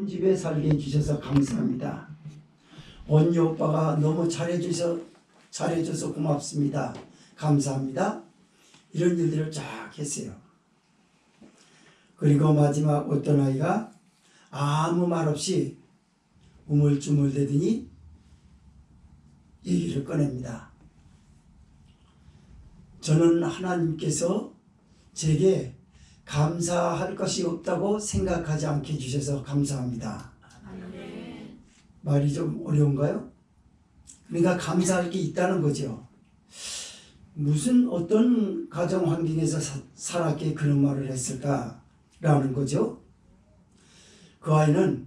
집에 살게 해주셔서 감사합니다. 언니 오빠가 너무 잘해줘서 고맙습니다. 감사합니다. 이런 일들을 쫙 했어요. 그리고 마지막 어떤 아이가 아무 말 없이 우물쭈물대더니 얘기를 꺼냅니다. 저는 하나님께서 제게 감사할 것이 없다고 생각하지 않게 해주셔서 감사합니다. 말이 좀 어려운가요? 그러니까 감사할 게 있다는 거죠. 무슨 어떤 가정 환경에서 살았기에 그런 말을 했을까라는 거죠. 그 아이는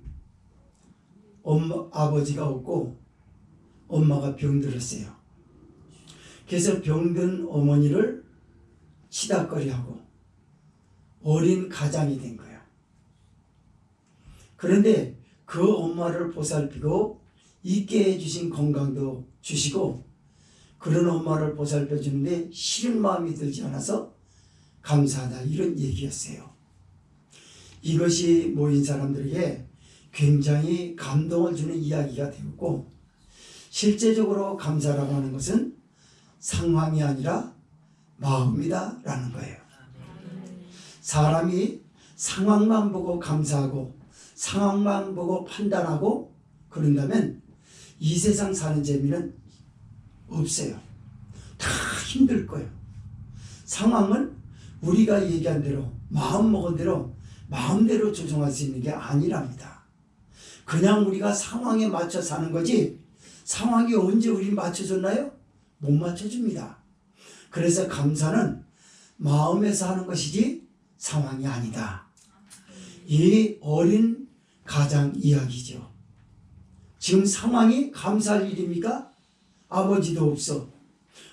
아버지가 없고 엄마가 병들었어요. 그래서 병든 어머니를 치닥거리하고 어린 가장이 된 거예요. 그런데 그 엄마를 보살피고 있게 해주신 건강도 주시고 그런 엄마를 보살펴 주는데 싫은 마음이 들지 않아서 감사하다, 이런 얘기였어요. 이것이 모인 사람들에게 굉장히 감동을 주는 이야기가 되었고, 실제적으로 감사라고 하는 것은 상황이 아니라 마음이다 라는 거예요. 사람이 상황만 보고 감사하고 상황만 보고 판단하고 그런다면 이 세상 사는 재미는 없어요. 다 힘들 거예요. 상황은 우리가 얘기한 대로 마음 먹은 대로 마음대로 조정할 수 있는 게 아니랍니다. 그냥 우리가 상황에 맞춰 사는 거지 상황이 언제 우리 맞춰줬나요? 못 맞춰줍니다. 그래서 감사는 마음에서 하는 것이지 상황이 아니다. 이 어린 가장 이야기죠. 지금 상황이 감사할 일입니까? 아버지도 없어.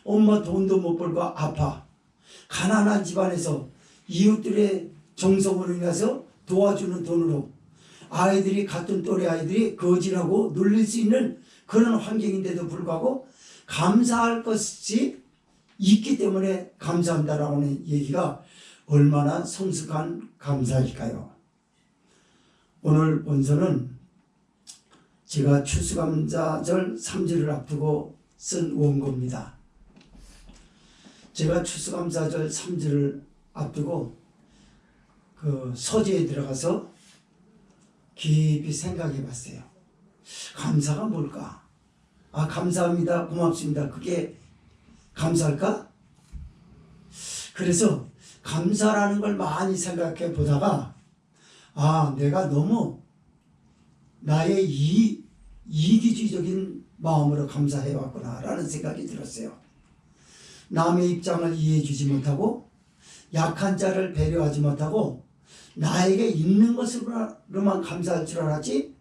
엄마 돈도 못 벌고 아파. 가난한 집안에서 이웃들의 정성으로 인해서 도와주는 돈으로 아이들이, 같은 또래 아이들이 거지라고 놀릴 수 있는 그런 환경인데도 불구하고 감사할 것이 있기 때문에 감사한다라고 하는 얘기가 얼마나 성숙한 감사일까요? 오늘 본서는 제가 추수감사절 3주를 앞두고 쓴 원고입니다. 제가 추수감사절 3주를 앞두고 그 서재에 들어가서 깊이 생각해 봤어요. 감사가 뭘까? 감사합니다, 고맙습니다, 그게 감사할까? 그래서 감사라는 걸 많이 생각해 보다가 내가 너무 나의 이기주의적인 마음으로 감사해 왔구나 라는 생각이 들었어요. 남의 입장을 이해해 주지 못하고 약한 자를 배려하지 못하고 나에게 있는 것으로만 감사할 줄 알았지,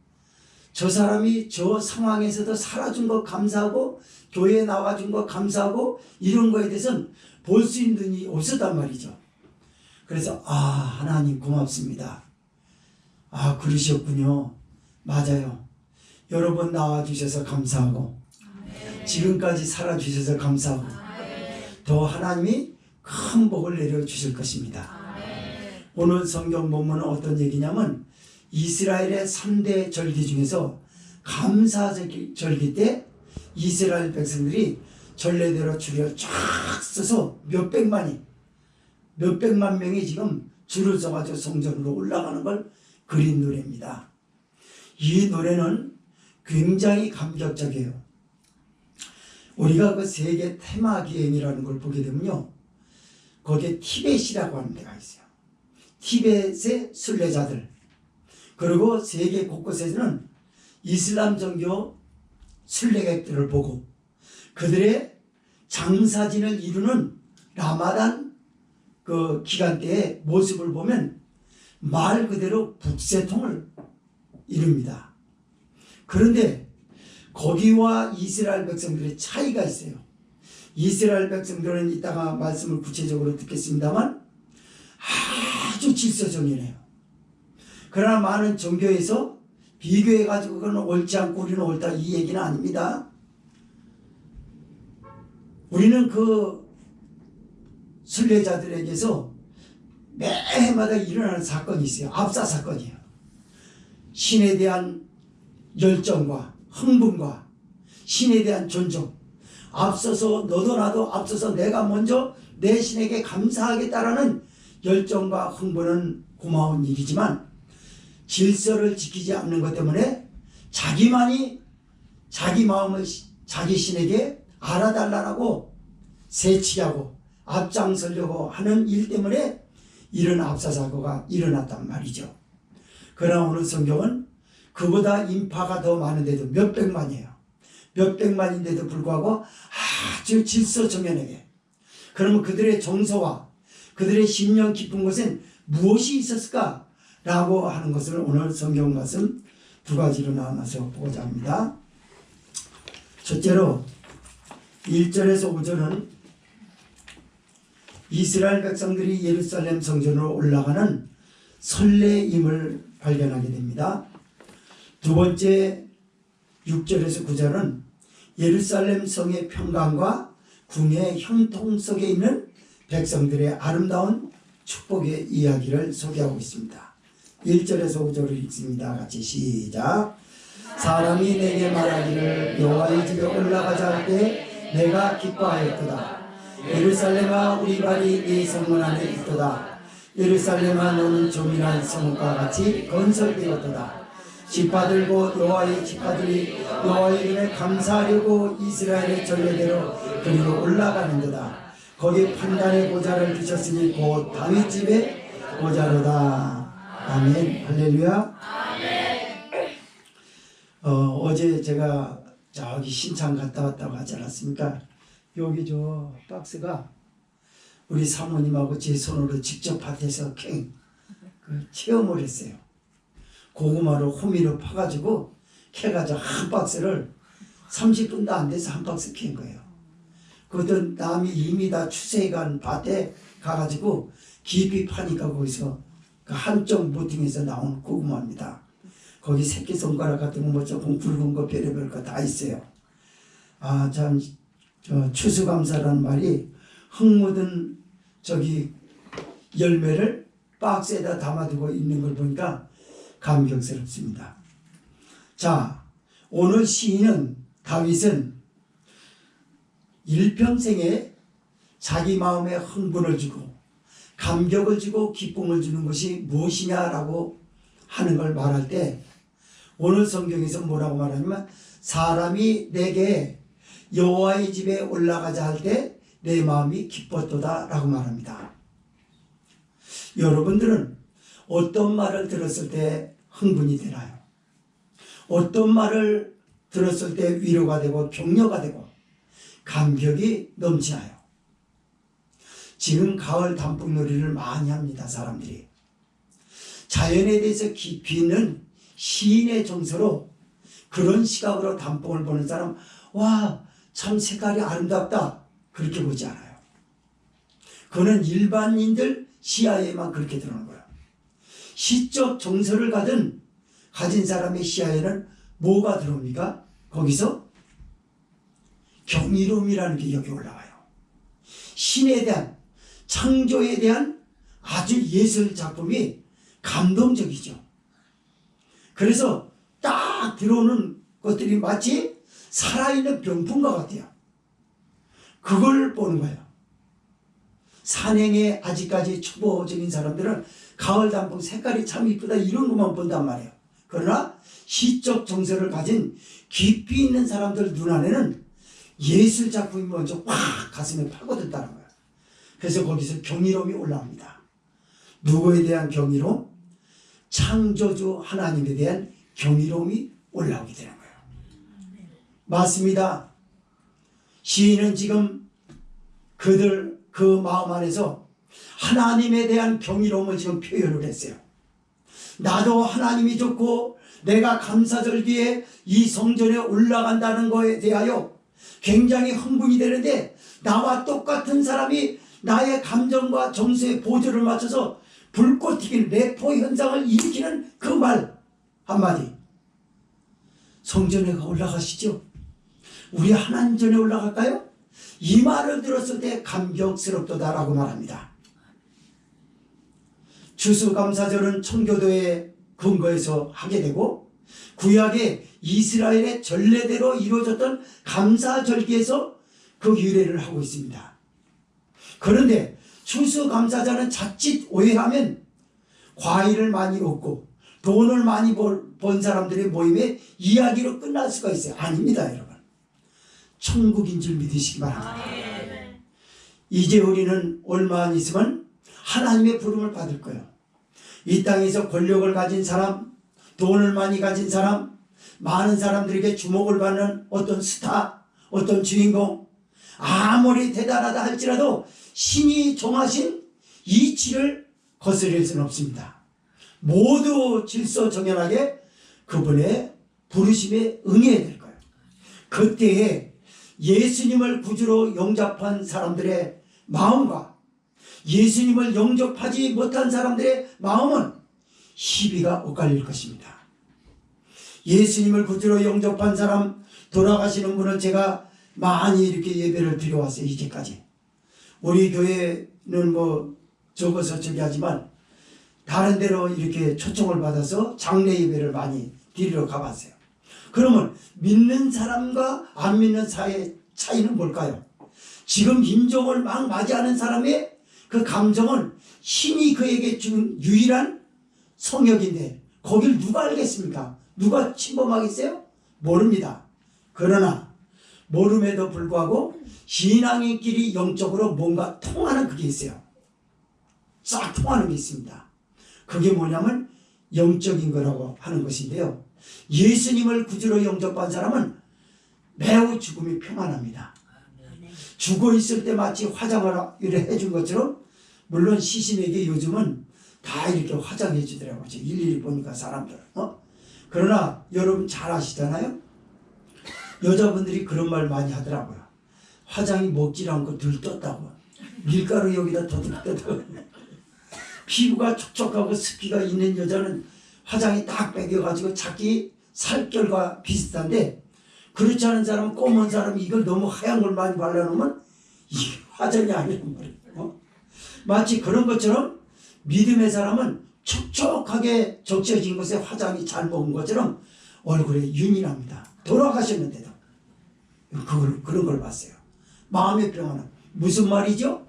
저 사람이 저 상황에서도 살아준 거 감사하고 교회에 나와준 거 감사하고 이런 거에 대해서는 볼 수 있는 눈이 없었단 말이죠. 그래서 하나님 고맙습니다. 그러셨군요. 맞아요. 여러분 나와주셔서 감사하고 지금까지 살아주셔서 감사하고 더 하나님이 큰 복을 내려주실 것입니다. 오늘 성경 본문은 어떤 얘기냐면 이스라엘의 3대 절기 중에서 감사 절기 때 이스라엘 백성들이 전례대로 줄을 쫙 서서 몇백만 명이 지금 줄을 서가지고 성전으로 올라가는 걸 그린 노래입니다. 이 노래는 굉장히 감격적이에요. 우리가 그 세계 테마 기행이라는 걸 보게 되면요, 거기에 티벳이라고 하는 데가 있어요. 티벳의 순례자들, 그리고 세계 곳곳에서는 이슬람 종교 순례객들을 보고 그들의 장사진을 이루는 라마단 그 기간대의 모습을 보면 말 그대로 북새통을 이룹니다. 그런데 거기와 이스라엘 백성들의 차이가 있어요. 이스라엘 백성들은 이따가 말씀을 구체적으로 듣겠습니다만 아주 질서정연해요. 그러나 많은 종교에서 비교해가지고 그건 옳지 않고 우리는 옳다, 이 얘기는 아닙니다. 우리는 그 순례자들에게서 매해마다 일어나는 사건이 있어요. 압사 사건이에요. 신에 대한 열정과 흥분과 신에 대한 존중, 앞서서 너도 나도 앞서서 내가 먼저 내 신에게 감사하겠다라는 열정과 흥분은 고마운 일이지만 질서를 지키지 않는 것 때문에 자기만이 자기 마음을 자기 신에게 알아달라고 세치하고 앞장서려고 하는 일 때문에 이런 압사사고가 일어났단 말이죠. 그러나 오늘 성경은 그보다 인파가 더 많은데도 몇백만이에요. 몇백만인데도 불구하고 아주 질서정연하게, 그러면 그들의 정서와 그들의 심령 깊은 곳엔 무엇이 있었을까? 라고 하는 것을 오늘 성경 말씀 두 가지로 나눠서 보고자 합니다. 첫째로 1절에서 5절은 이스라엘 백성들이 예루살렘 성전으로 올라가는 설레임을 발견하게 됩니다. 두 번째 6절에서 9절은 예루살렘 성의 평강과 궁의 형통 속에 있는 백성들의 아름다운 축복의 이야기를 소개하고 있습니다. 1절에서 5절을 읽습니다. 같이 시작. 사람이 내게 말하기를 여호와의 집에 올라가자 할 때 내가 기뻐하였도다. 예루살렘아 우리 발이 네 성문 안에 있도다. 예루살렘아 너는 조민한 성읍과 같이 건설되었도다. 지파들고 여호와의 지파들이 여호와의 이름에 감사하려고 이스라엘의 전례대로 그리로 올라가는도다. 거기 판단의 보좌를 두셨으니 곧 다윗 집의 보좌로다. 아멘. 할렐루야. 어제 제가 저기 신창 갔다 왔다고 하지 않았습니까? 여기 저 박스가 우리 사모님하고 제 손으로 직접 밭에서 체험을 했어요. 고구마를 호미로 파가지고 캐가지고 한 박스를 30분도 안 돼서 한 박스 캔 거예요. 그것도 남이 이미 다 추세간 밭에 가가지고 깊이 파니까 거기서 그 한쪽 모팅에서 나온 고구마입니다. 거기 새끼손가락 같은 거 뭐 조금 굵은 거 별의별 거 다 있어요. 아, 참, 추수감사라는 말이 흙 묻은 저기 열매를 박스에다 담아두고 있는 걸 보니까 감격스럽습니다. 자, 오늘 시인은 다윗은 일평생에 자기 마음에 흥분을 주고 감격을 주고 기쁨을 주는 것이 무엇이냐라고 하는 걸 말할 때 오늘 성경에서 뭐라고 말하냐면 사람이 내게 여호와의 집에 올라가자 할 때 내 마음이 기뻤도다 라고 말합니다. 여러분들은 어떤 말을 들었을 때 흥분이 되나요? 어떤 말을 들었을 때 위로가 되고 격려가 되고 감격이 넘치나요? 지금 가을 단풍놀이를 많이 합니다. 사람들이 자연에 대해서 깊이 있는 시인의 정서로 그런 시각으로 단풍을 보는 사람, 와, 참 색깔이 아름답다, 그렇게 보지 않아요. 그거는 일반인들 시야에만 그렇게 들어오는 거예요. 시적 정서를 가진 사람의 시야에는 뭐가 들어옵니까? 거기서 경이로움이라는 게 여기 올라와요. 신에 대한, 창조에 대한 아주 예술 작품이 감동적이죠. 그래서 딱 들어오는 것들이 마치 살아있는 병풍과 같아요. 그걸 보는 거예요. 산행에 아직까지 초보적인 사람들은 가을 단풍 색깔이 참 이쁘다 이런 것만 본단 말이에요. 그러나 시적 정서를 가진 깊이 있는 사람들 눈 안에는 예술 작품이 먼저 확 가슴에 파고든다는 거예요. 그래서 거기서 경이로움이 올라옵니다. 누구에 대한 경이로움? 창조주 하나님에 대한 경이로움이 올라오게 되는 거예요. 맞습니다. 시인은 지금 그 마음 안에서 하나님에 대한 경이로움을 지금 표현을 했어요. 나도 하나님이 좋고 내가 감사절기에 이 성전에 올라간다는 거에 대하여 굉장히 흥분이 되는데 나와 똑같은 사람이 나의 감정과 정서의 보조를 맞춰서 불꽃 튀기는 내포 현상을 일으키는 그 말 한마디. 성전에 올라가시죠. 우리 하나님 전에 올라갈까요? 이 말을 들었을 때 감격스럽도다라고 말합니다. 추수감사절은 청교도의 근거해서 하게 되고, 구약의 이스라엘의 전례대로 이루어졌던 감사절기에서 그 유래를 하고 있습니다. 그런데 추수감사자는 자칫 오해하면 과일을 많이 얻고 돈을 많이 번 사람들의 모임에 이야기로 끝날 수가 있어요. 아닙니다, 여러분. 천국인 줄 믿으시기 바랍니다. 이제 우리는 얼마 안 있으면 하나님의 부름을 받을 거예요. 이 땅에서 권력을 가진 사람, 돈을 많이 가진 사람, 많은 사람들에게 주목을 받는 어떤 스타, 어떤 주인공, 아무리 대단하다 할지라도 신이 정하신 이치를 거스릴 수는 없습니다. 모두 질서정연하게 그분의 부르심에 응해야 될 거예요. 그때에 예수님을 구주로 영접한 사람들의 마음과 예수님을 영접하지 못한 사람들의 마음은 시비가 엇갈릴 것입니다. 예수님을 구주로 영접한 사람, 돌아가시는 분을 제가 많이 이렇게 예배를 드려왔어요. 이제까지. 우리 교회는 뭐 적어서 저기 하지만 다른 데로 이렇게 초청을 받아서 장례 예배를 많이 드리러 가봤어요. 그러면 믿는 사람과 안 믿는 사이의 차이는 뭘까요? 지금 임종을 막 맞이하는 사람의 그 감정은 신이 그에게 준 유일한 성역인데 거길 누가 알겠습니까? 누가 침범하겠어요? 모릅니다. 그러나 모름에도 불구하고 신앙인끼리 영적으로 뭔가 통하는 그게 있어요. 싹 통하는 게 있습니다. 그게 뭐냐면 영적인 거라고 하는 것인데요. 예수님을 구주로 영접한 사람은 매우 죽음이 평안합니다. 죽어 있을 때 마치 화장을 해준 것처럼, 물론 시신에게 요즘은 다 이렇게 화장해 주더라고요. 일일이 보니까 사람들. 그러나 여러분 잘 아시잖아요. 여자분들이 그런 말 많이 하더라고요. 화장이 먹질 않고 들떴다고. 밀가루 여기다 더듬더듬. 피부가 촉촉하고 습기가 있는 여자는 화장이 딱 빼겨가지고 자기 살결과 비슷한데, 그렇지 않은 사람은, 검은 사람이 이걸 너무 하얀 걸 많이 발라놓으면 이게 화장이 아니란 말이에요. 마치 그런 것처럼 믿음의 사람은 촉촉하게 적셔진 것에 화장이 잘 먹은 것처럼 얼굴에 윤이 납니다. 돌아가셨는데도 그런 걸 봤어요. 마음의 평안은 무슨 말이죠?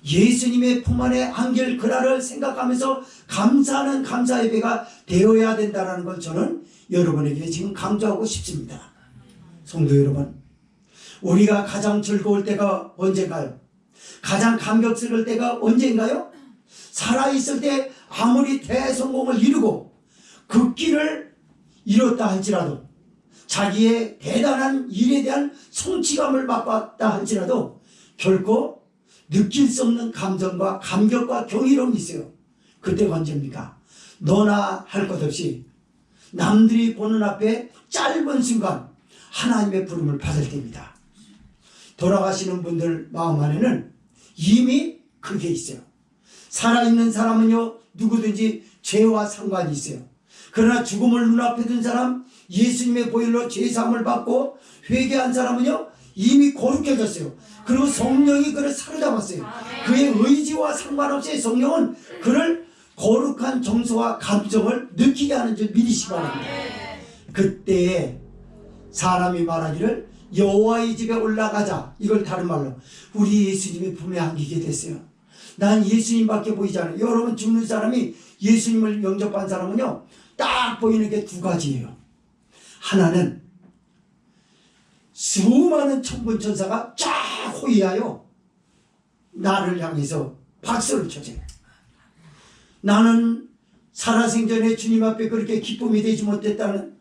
예수님의 품 안에 안길 그날을 생각하면서 감사하는 감사 예배가 되어야 된다는 걸 저는 여러분에게 지금 강조하고 싶습니다. 성도 여러분, 우리가 가장 즐거울 때가 언젠가요? 가장 감격스러울 때가 언젠가요? 살아있을 때 아무리 대성공을 이루고 그 길을 이뤘다 할지라도, 자기의 대단한 일에 대한 성취감을 맛봤다 할지라도 결코 느낄 수 없는 감정과 감격과 경이로움이 있어요. 그때가 언제입니까? 너나 할 것 없이 남들이 보는 앞에 짧은 순간 하나님의 부름을 받을 때입니다. 돌아가시는 분들 마음 안에는 이미 그게 있어요. 살아있는 사람은요, 누구든지 죄와 상관이 있어요. 그러나 죽음을 눈앞에 둔 사람, 예수님의 보혈로 죄사함을 받고 회개한 사람은요, 이미 거룩해졌어요. 그리고 성령이 그를 사로잡았어요. 그의 의지와 상관없이 성령은 그를 거룩한 정서와 감정을 느끼게 하는 줄 믿으시기 바랍니다. 그때에 사람이 말하기를 여호와의 집에 올라가자, 이걸 다른 말로 우리 예수님의 품에 안기게 됐어요. 난 예수님밖에 보이지 않아요. 여러분, 죽는 사람이 예수님을 영접한 사람은요, 딱 보이는 게 두 가지예요. 하나는 수많은 천군 천사가 쫙 호위하여 나를 향해서 박수를 쳐줘요. 나는 살아생전에 주님 앞에 그렇게 기쁨이 되지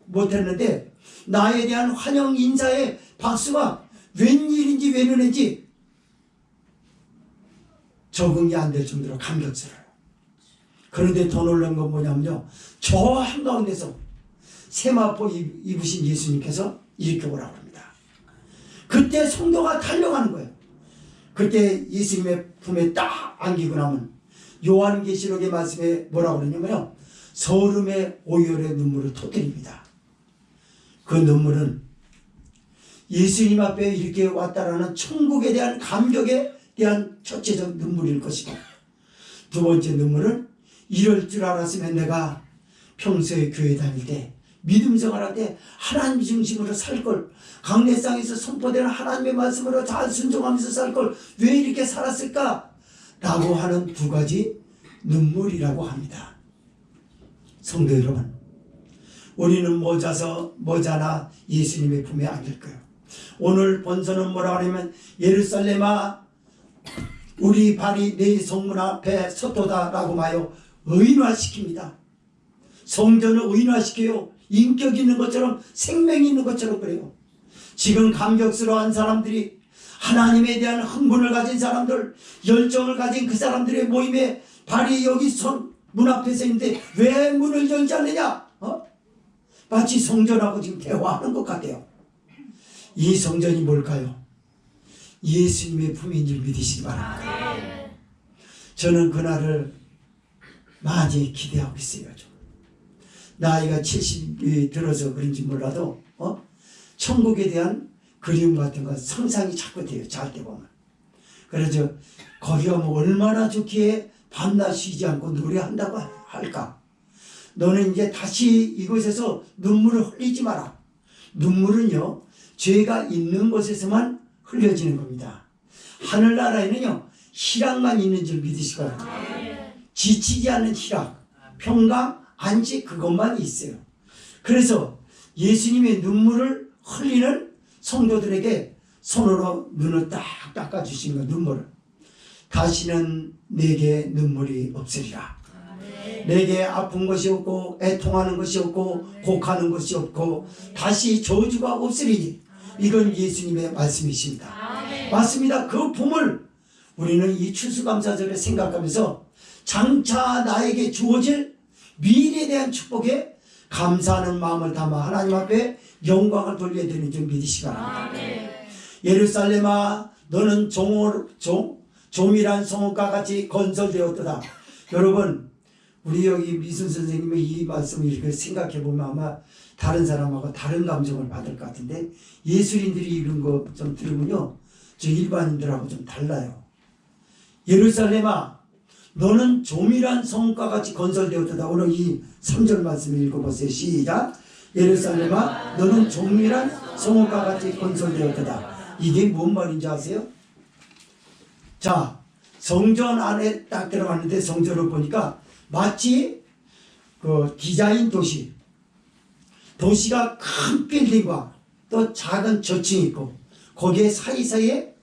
못했는데 나에 대한 환영 인사의 박수가 웬일인지 웬은인지 적응이 안 될 정도로 감격스러워요. 그런데 더 놀란 건 뭐냐면요, 저 한가운데서 세마포 입으신 예수님께서 이렇게 오라고 합니다. 그때 성도가 달려가는 거예요. 그때 예수님의 품에 딱 안기고 나면 요한계시록의 말씀에 뭐라고 그러냐면요, 서름의 오열의 눈물을 터뜨립니다. 그 눈물은 예수님 앞에 이렇게 왔다라는 천국에 대한 감격에 대한 첫째적 눈물일 것이고, 두 번째 눈물은 이럴 줄 알았으면 내가 평소에 교회 다닐 때 믿음 생활할 때 하나님 중심으로 살 걸, 강례상에서 선포되는 하나님의 말씀으로 잘 순종하면서 살 걸 왜 이렇게 살았을까? 라고 하는 두 가지 눈물이라고 합니다. 성도 여러분, 우리는 모자나 예수님의 품에 안길 거예요. 오늘 본서는 뭐라고 하냐면 예루살렘아 우리 발이 네 성문 앞에 섰도다 라고 하여 의인화시킵니다. 성전을 의인화시켜요. 인격 있는 것처럼 생명이 있는 것처럼 그래요. 지금 감격스러워한 사람들이, 하나님에 대한 흥분을 가진 사람들, 열정을 가진 그 사람들의 모임에 발이 여기 문 앞에 서 있는데 왜 문을 열지 않느냐? 마치 성전하고 지금 대화하는 것 같아요. 이 성전이 뭘까요? 예수님의 품인 줄 믿으시기 바랍니다. 저는 그날을 많이 기대하고 있어요. 나이가 70이 들어서 그런지 몰라도 천국에 대한 그리움 같은 거 상상이 자꾸 돼요. 잘 때 보면. 그래서 거기 가면 얼마나 좋기에 밤낮 쉬지 않고 노래한다고 할까? 너는 이제 다시 이곳에서 눈물을 흘리지 마라. 눈물은요, 죄가 있는 곳에서만 흘려지는 겁니다. 하늘나라에는요, 희락만 있는 줄 믿으시기 바랍니다. 지치지 않는 희락, 평강, 안식, 그것만 있어요. 그래서 예수님의 눈물을 흘리는 성도들에게 손으로 눈을 딱 닦아주신 거, 눈물을. 다시는 내게 눈물이 없으리라. 내게 아픈 것이 없고 애통하는 것이 없고 곡하는 것이 없고 다시 저주가 없으리니. 이건 예수님의 말씀이십니다. 맞습니다. 그 품을 우리는 이 추수감사절에 생각하면서 장차 나에게 주어질 미래에 대한 축복에 감사하는 마음을 담아 하나님 앞에 영광을 돌려야 되는 줄 믿으시기 바랍니다. 예루살렘아 너는 좀이란 성읍과 같이 건설되었도다. 여러분, 우리 여기 미순 선생님의 이 말씀을 이렇게 생각해 보면 아마 다른 사람하고 다른 감정을 받을 것 같은데, 예술인들이 이런 거 좀 들으면요, 저 일반인들하고 좀 달라요. 예루살렘아 너는 좀이란 성읍과 같이 건설되었다. 오늘 이 3절 말씀을 읽어보세요. 시작. 예루살렘아 너는 좀이란 성읍과 같이 건설되었다. 이게 뭔 말인지 아세요? 자, 성전 안에 딱 들어갔는데 성전을 보니까 마치 그 디자인 도시가 큰 빌딩과 또 작은 저층이 있고 거기에 사이사이에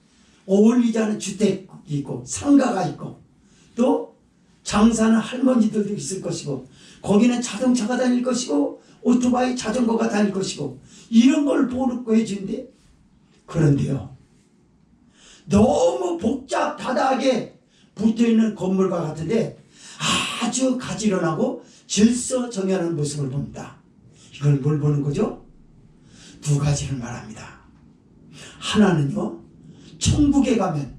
어울리지 않은 주택이 있고 상가가 있고 또 장사하는 할머니들도 있을 것이고 거기는 자동차가 다닐 것이고 오토바이 자전거가 다닐 것이고 이런 걸 보여주는데, 그런데요 너무 복잡하다하게 붙어있는 건물과 같은데 아주 가지런하고 질서정연한 모습을 봅니다. 이걸 뭘 보는 거죠? 두 가지를 말합니다. 하나는요, 천국에 가면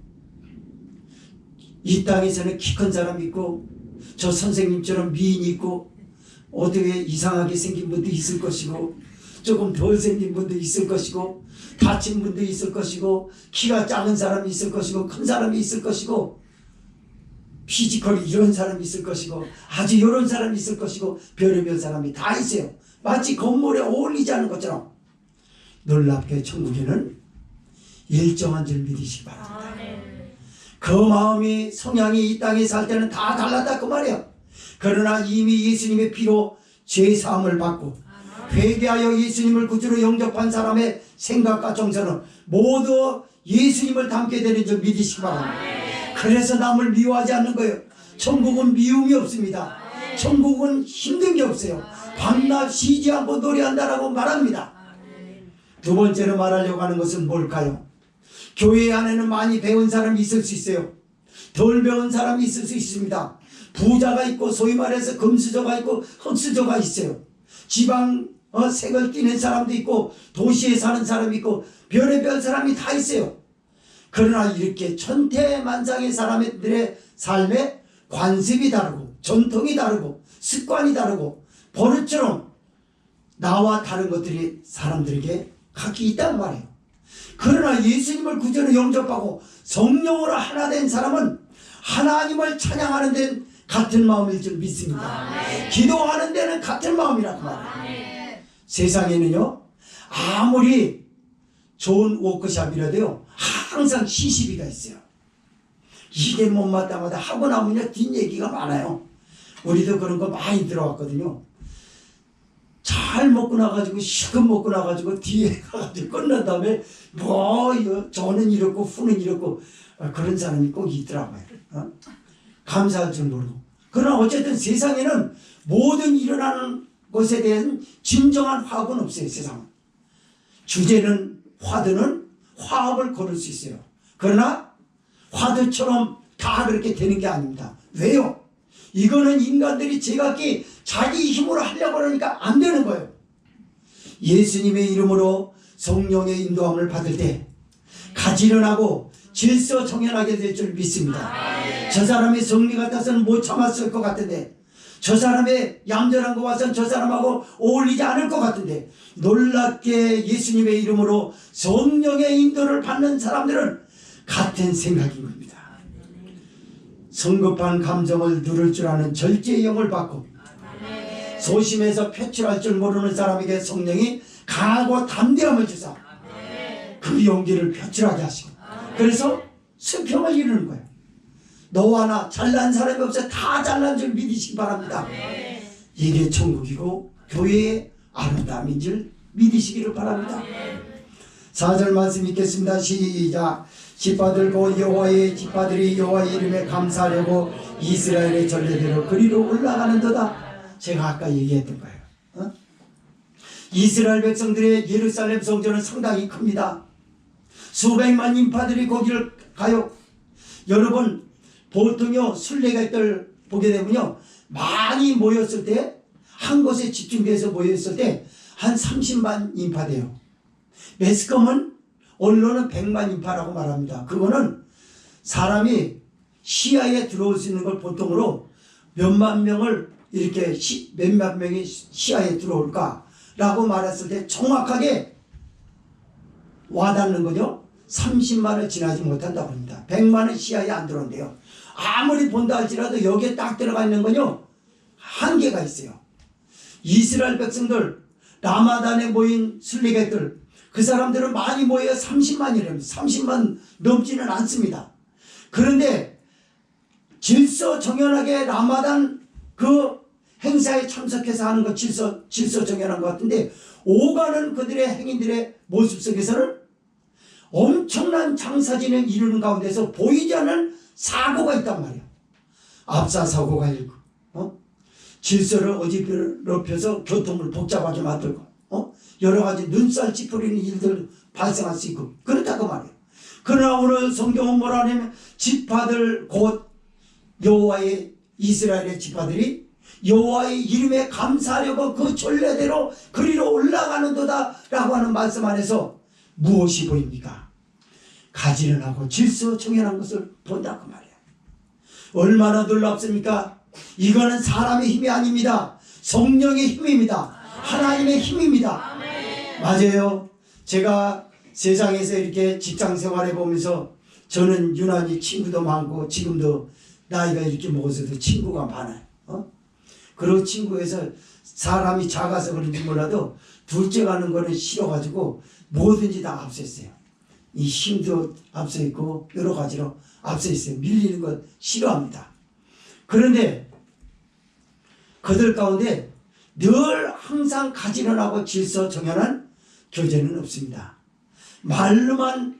이 땅에서는 키 큰 사람이 있고 저 선생님처럼 미인이 있고 어떻게 이상하게 생긴 분도 있을 것이고 조금 덜 생긴 분도 있을 것이고 다친 분도 있을 것이고 키가 작은 사람이 있을 것이고 큰 사람이 있을 것이고 피지컬이 이런 사람이 있을 것이고 아주 이런 사람이 있을 것이고 별의별 사람이 다 있어요. 마치 건물에 어울리지 않는 것처럼. 놀랍게 천국에는 일정한 줄 믿으시기 바랍니다. 그 마음이 성향이 이 땅에 살 때는 다 달랐다 그 말이야. 그러나 이미 예수님의 피로 죄사함을 받고 회개하여 예수님을 구주로 영접한 사람의 생각과 정서는 모두 예수님을 닮게 되는 줄 믿으시기 바랍니다. 그래서 남을 미워하지 않는 거예요. 천국은 미움이 없습니다. 천국은 힘든 게 없어요. 밤낮 쉬지 않고 노래한다라고 말합니다. 두 번째로 말하려고 하는 것은 뭘까요? 교회 안에는 많이 배운 사람이 있을 수 있어요. 덜 배운 사람이 있을 수 있습니다. 부자가 있고 소위 말해서 금수저가 있고 흙수저가 있어요. 지방 색을 띠는 사람도 있고 도시에 사는 사람이 있고 별의별 사람이 다 있어요. 그러나 이렇게 천태만상의 사람들의 삶에 관습이 다르고 전통이 다르고 습관이 다르고 버릇처럼 나와 다른 것들이 사람들에게 각기 있단 말이에요. 그러나 예수님을 구주로 영접하고 성령으로 하나 된 사람은 하나님을 찬양하는 데 같은 마음일 줄 믿습니다. 기도하는 데는 같은 마음이라고 말해요. 세상에는요, 아무리 좋은 워크숍이라도요, 항상 시시비가 있어요. 이게 못마땅하다 하고 나면요, 뒷얘기가 많아요. 우리도 그런 거 많이 들어왔거든요. 잘 먹고 나가지고 실컷 먹고 나가지고 뒤에 가가지고 끝난 다음에 저는 이렇고 후는 이렇고 그런 사람이 꼭 있더라고요. 감사할 줄 모르고. 그러나 어쨌든 세상에는 모든 일어나는 것에 대한 진정한 화합은 없어요. 세상은. 주제는 화두는 화합을 걸을 수 있어요. 그러나 화두처럼 다 그렇게 되는 게 아닙니다. 왜요? 이거는 인간들이 제각기 자기 힘으로 하려고 하니까 안 되는 거예요. 예수님의 이름으로 성령의 인도함을 받을 때 가지런하고 질서정연하게 될 줄 믿습니다. 저 사람이 성리 같아서는 못 참았을 것 같은데, 저 사람의 얌전한 거 와서는 저 사람하고 어울리지 않을 것 같은데, 놀랍게 예수님의 이름으로 성령의 인도를 받는 사람들은 같은 생각인 겁니다. 성급한 감정을 누를 줄 아는 절제의 영을 받고 소심해서 표출할 줄 모르는 사람에게 성령이 강하고 담대함을 주사 그 용기를 표출하게 하시고, 그래서 수평을 이루는 거예요. 너와 나 잘난 사람이 없어 다 잘난 줄 믿으시기 바랍니다. 이게 천국이고 교회의 아름다움인 줄 믿으시기를 바랍니다. 4절 말씀 읽겠습니다. 시작. 지파들고 여호와의 지파들이 여호와의 이름에 감사하려고 이스라엘의 전례대로 그리로 올라가는도다. 제가 아까 얘기했던 거예요. 이스라엘 백성들의 예루살렘 성전은 상당히 큽니다. 수백만 인파들이 거기를 가요. 여러분 보통요 순례객들 보게 되면요, 많이 모였을 때, 한 곳에 집중돼서 모였을 때 한 30만 인파 돼요. 매스컴은 언론은 100만 인파라고 말합니다. 그거는 사람이 시야에 들어올 수 있는 걸 보통으로 몇만 명을 이렇게 몇만 명이 시야에 들어올까 라고 말했을 때 정확하게 와닿는 거죠. 30만을 지나지 못한다고 합니다. 100만은 시야에 안 들어온대요. 아무리 본다 할지라도 여기에 딱 들어가 있는 건요, 한계가 있어요. 이스라엘 백성들, 라마단에 모인 순례객들, 그 사람들은 많이 모여 30만이랍니다. 30만 넘지는 않습니다. 그런데 질서정연하게 라마단 그 행사에 참석해서 하는 것 질서정연한 것 같은데, 오가는 그들의 행인들의 모습 속에서는 엄청난 장사진을 이루는 가운데서 보이지 않는 사고가 있단 말이에요. 압사 사고가 있고, 질서를 어지럽혀서 교통을 복잡하게 만들고, 여러 가지 눈살 찌푸리는 일들 발생할 수 있고 그렇다고 말이에요. 그러나 오늘 성경은 뭐라 하냐면, 지파들 곧 여호와의 이스라엘의 지파들이 여호와의 이름에 감사하려고 그 전례대로 그리로 올라가는도다 라고 하는 말씀 안에서 무엇이 보입니까? 가지런하고 질서정연한 것을 본다고 말이에요. 얼마나 놀랍습니까? 이거는 사람의 힘이 아닙니다. 성령의 힘입니다. 하나님의 힘입니다. 맞아요. 제가 세상에서 이렇게 직장 생활해 보면서 저는 유난히 친구도 많고, 지금도 나이가 이렇게 먹어서도 친구가 많아요. 그리고 친구에서 사람이 작아서 그런지 몰라도 둘째 가는 거는 싫어가지고 뭐든지 다 앞서 있어요. 이 힘도 앞서 있고 여러 가지로 앞서 있어요. 밀리는 것 싫어합니다. 그런데 그들 가운데 늘 항상 가지런하고 질서정연한 교제는 없습니다. 말로만,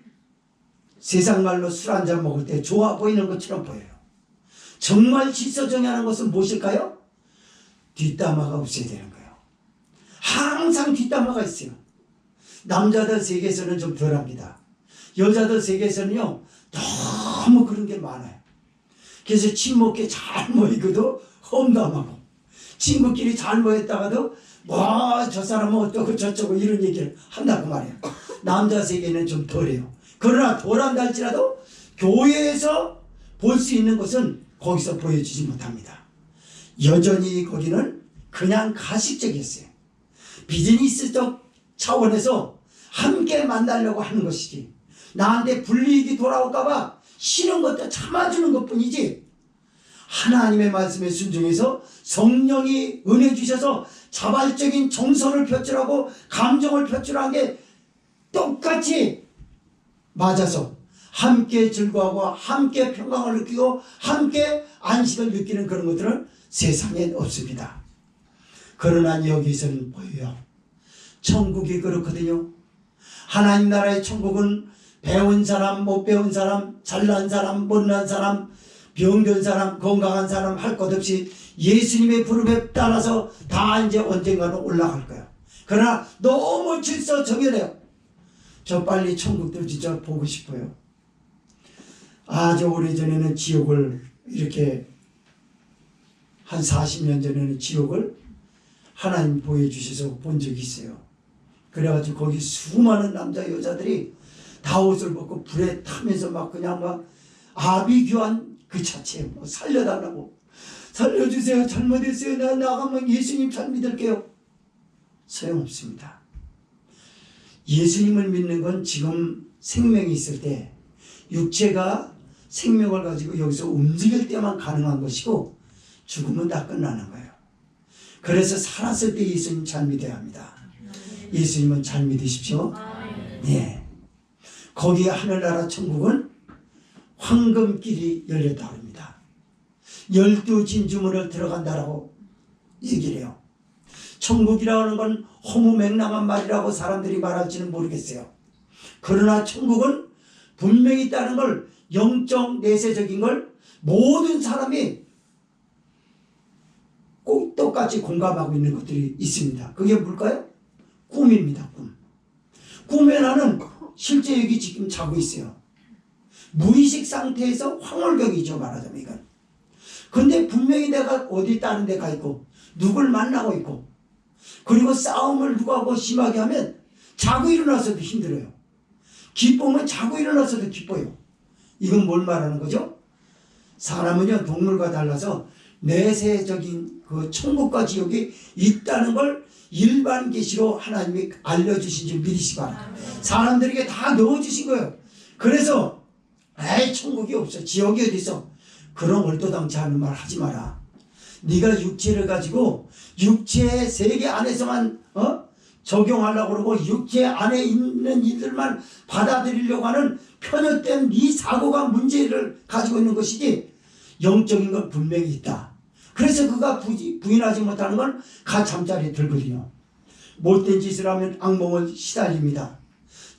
세상 말로 술 한잔 먹을 때 좋아 보이는 것처럼 보여요. 정말 질서정연한 것은 무엇일까요? 뒷담화가 없어야 되는 거예요. 항상 뒷담화가 있어요. 남자들 세계에서는 좀 덜합니다. 여자들 세계에서는요, 너무 그런 게 많아요. 그래서 친목에 잘 모이고도 험담하고, 친구끼리 잘 모였다가도 저 사람은 어떠고 저쩌고 이런 얘기를 한다고 말이에요. 남자 세계는 좀 덜해요. 그러나 덜한다 할지라도 교회에서 볼 수 있는 것은 거기서 보여주지 못합니다. 여전히 거기는 그냥 가식적이었어요. 비즈니스적 차원에서 함께 만나려고 하는 것이지, 나한테 불이익이 돌아올까봐 싫은 것도 참아주는 것뿐이지 하나님의 말씀에 순종해서 성령이 은혜 주셔서 자발적인 정서를 표출하고 감정을 표출한 게 똑같이 맞아서 함께 즐거워하고 함께 평강을 느끼고 함께 안식을 느끼는 그런 것들은 세상엔 없습니다. 그러나 여기서는 보여요. 천국이 그렇거든요. 하나님 나라의 천국은 배운 사람, 못 배운 사람, 잘난 사람, 못난 사람, 병든 사람, 건강한 사람 할 것 없이 예수님의 부름에 따라서 다 이제 언젠가는 올라갈 거예요. 그러나 너무 질서정연해요. 저 빨리 천국들 진짜 보고 싶어요. 아주 오래전에는 지옥을 이렇게 한 40년 전에는 지옥을 하나님 보여주셔서 본 적이 있어요. 그래가지고 거기 수많은 남자 여자들이 다 옷을 벗고 불에 타면서 막 그냥 막 아비규환 그 자체에 뭐 살려달라고, 살려주세요, 잘못했어요, 나 나가면 예수님 잘 믿을게요. 소용없습니다. 예수님을 믿는 건 지금 생명이 있을 때 육체가 생명을 가지고 여기서 움직일 때만 가능한 것이고 죽으면 다 끝나는 거예요. 그래서 살았을 때 예수님 잘 믿어야 합니다. 예수님은 잘 믿으십시오. 예. 거기에 하늘나라 천국은 황금길이 열렸다 합니다. 12진주문을 들어간다라고 얘기를 해요. 천국이라고 하는 건 허무맹랑한 말이라고 사람들이 말할지는 모르겠어요. 그러나 천국은 분명히 있다는 걸, 영적 내세적인 걸 모든 사람이 꼭 똑같이 공감하고 있는 것들이 있습니다. 그게 뭘까요? 꿈입니다. 꿈. 꿈에 나는 실제 여기 지금 자고 있어요. 무의식 상태에서 황홀경이죠, 말하자면 이건. 근데 분명히 내가 어디 다른 데 가 있고 누굴 만나고 있고, 그리고 싸움을 누구하고 심하게 하면 자고 일어나서도 힘들어요. 기쁨은 자고 일어나서도 기뻐요. 이건 뭘 말하는 거죠? 사람은요, 동물과 달라서 내세적인 그 천국과 지옥이 있다는 걸 일반 계시로 하나님이 알려주신 줄 믿으시기 바랍니다. 사람들에게 다 넣어주신 거예요. 그래서 에이 천국이 없어, 지옥이 어디 있어, 그런 얼토당치 않은 말 하지 마라. 네가 육체를 가지고 육체의 세계 안에서만 적용하려고 그러고 육체 안에 있는 일들만 받아들이려고 하는 편협된 네 사고가 문제를 가지고 있는 것이지, 영적인 건 분명히 있다. 그래서 그가 부인하지 못하는 건 가잠자리에 들거든요. 못된 짓을 하면 악몽을 시달립니다.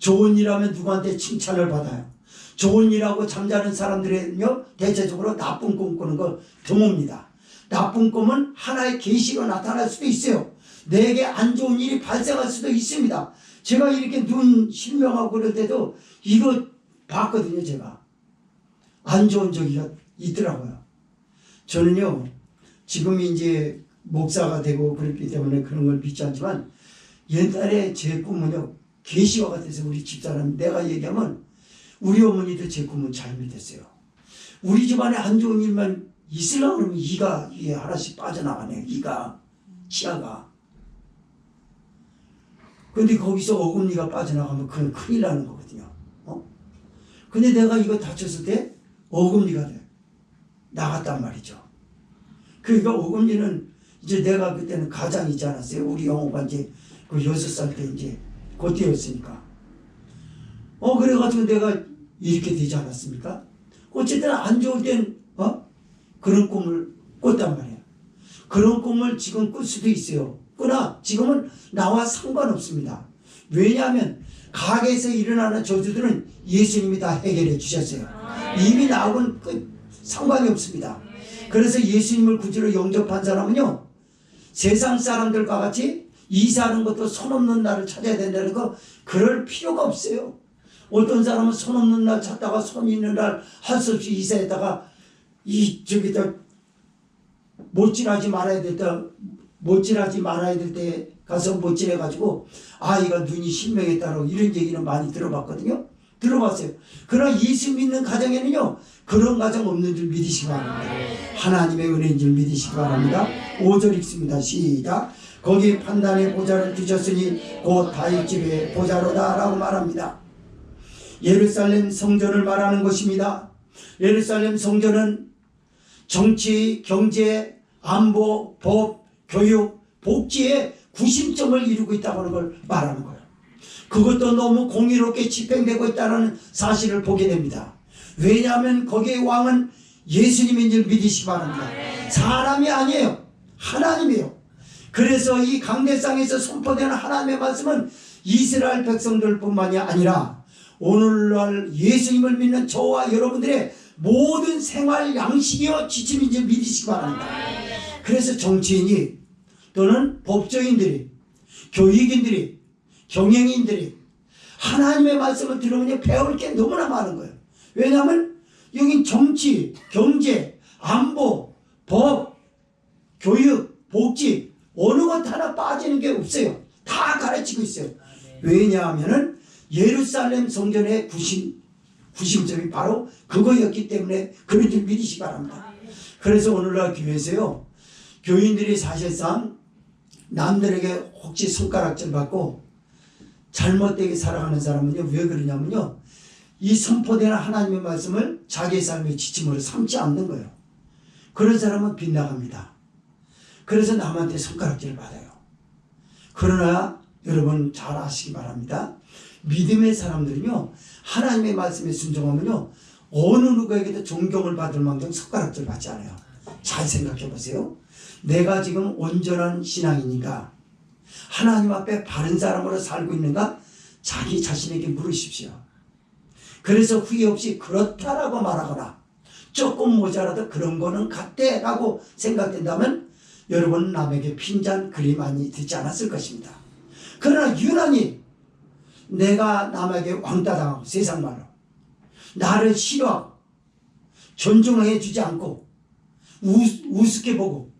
좋은 일 하면 누구한테 칭찬을 받아요. 좋은 일하고 잠자는 사람들은요, 대체적으로 나쁜 꿈 꾸는 거 드뭅니다. 나쁜 꿈은 하나의 계시로 나타날 수도 있어요. 내게 안 좋은 일이 발생할 수도 있습니다. 제가 이렇게 눈 실명하고 그럴 때도 이거 봤거든요. 제가 안 좋은 적이 있더라고요. 저는요, 지금 이제 목사가 되고 그렇기 때문에 그런 걸 믿지 않지만, 옛날에 제 꿈은요, 계시와 같아서 우리 집사람 내가 얘기하면 우리 어머니도 제 꿈은 잘 믿었어요. 우리 집안에 안 좋은 일만 있으려고 그러면 이가 이게 하나씩 빠져나가네요. 이가, 치아가. 근데 거기서 어금니가 빠져나가면 그건 큰일 나는 거거든요. 근데 내가 이거 다쳤을 때 어금니가 나갔단 말이죠. 그러니까 어금니는 이제 내가 그때는 가장이지 않았어요. 우리 영호가 이제 그 6살 때 이제 그때였으니까. 그래가지고 내가 이렇게 되지 않았습니까? 어쨌든 안 좋을 땐, 그런 꿈을 꿨단 말이에요. 그런 꿈을 지금 꿀 수도 있어요. 그러나 지금은 나와 상관없습니다. 왜냐하면 가게에서 일어나는 저주들은 예수님이 다 해결해 주셨어요. 이미 나하고는 상관이 없습니다. 그래서 예수님을 구주로 영접한 사람은요, 세상 사람들과 같이 이사하는 것도 손 없는 날을 찾아야 된다는 거 그럴 필요가 없어요. 어떤 사람은 손 없는 날 찾다가 손 있는 날 할 수 없이 이사했다가 못질하지 말아야 될 때 가서 못질해가지고 아이가 눈이 실명했다고 이런 얘기는 많이 들어봤거든요. 들어봤어요. 그러나 예수 믿는 가정에는요, 그런 가정 없는 줄 믿으시기 바랍니다. 하나님의 은혜인 줄 믿으시기 바랍니다. 5절 읽습니다. 시작. 거기 판단의 보좌를 두셨으니 곧 다윗 집의 보좌로다 라고 말합니다. 예루살렘 성전을 말하는 것입니다. 예루살렘 성전은 정치, 경제, 안보, 법, 교육, 복지의 구심점을 이루고 있다고 하는 걸 말하는 거예요. 그것도 너무 공의롭게 집행되고 있다는 사실을 보게 됩니다. 왜냐하면 거기의 왕은 예수님인 줄 믿으시기 바랍니다. 사람이 아니에요. 하나님이에요. 그래서 이 강대상에서 선포되는 하나님의 말씀은 이스라엘 백성들뿐만이 아니라 오늘날 예수님을 믿는 저와 여러분들의 모든 생활 양식이요 지침인 줄 믿으시기 바랍니다. 그래서 정치인이 또는 법조인들이, 교육인들이, 경영인들이 하나님의 말씀을 들으면 배울 게 너무나 많은 거예요. 왜냐하면 여긴 정치, 경제, 안보, 법, 교육, 복지 어느 것 하나 빠지는 게 없어요. 다 가르치고 있어요. 왜냐하면 예루살렘 성전의 구심점이 바로 그거였기 때문에 그런 줄 믿으시기 바랍니다. 그래서 오늘날 교회에서요, 교인들이 사실상 남들에게 혹시 손가락질 받고 잘못되게 살아가는 사람은요, 왜 그러냐면요, 이 선포되는 하나님의 말씀을 자기의 삶의 지침으로 삼지 않는 거예요. 그런 사람은 빗나갑니다. 그래서 남한테 손가락질을 받아요. 그러나 여러분 잘 아시기 바랍니다. 믿음의 사람들은요, 하나님의 말씀에 순종하면요, 어느 누구에게도 존경을 받을 만큼 손가락질 받지 않아요. 잘 생각해 보세요. 내가 지금 온전한 신앙이니까 하나님 앞에 바른 사람으로 살고 있는가? 자기 자신에게 물으십시오. 그래서 후회 없이 그렇다라고 말하거나 조금 모자라도 그런 거는 같대 라고 생각된다면 여러분 남에게 핀잔 그리 많이 듣지 않았을 것입니다. 그러나 유난히 내가 남에게 왕따 당하고 세상 말로 나를 싫어하고 존중해 주지 않고 우습게 보고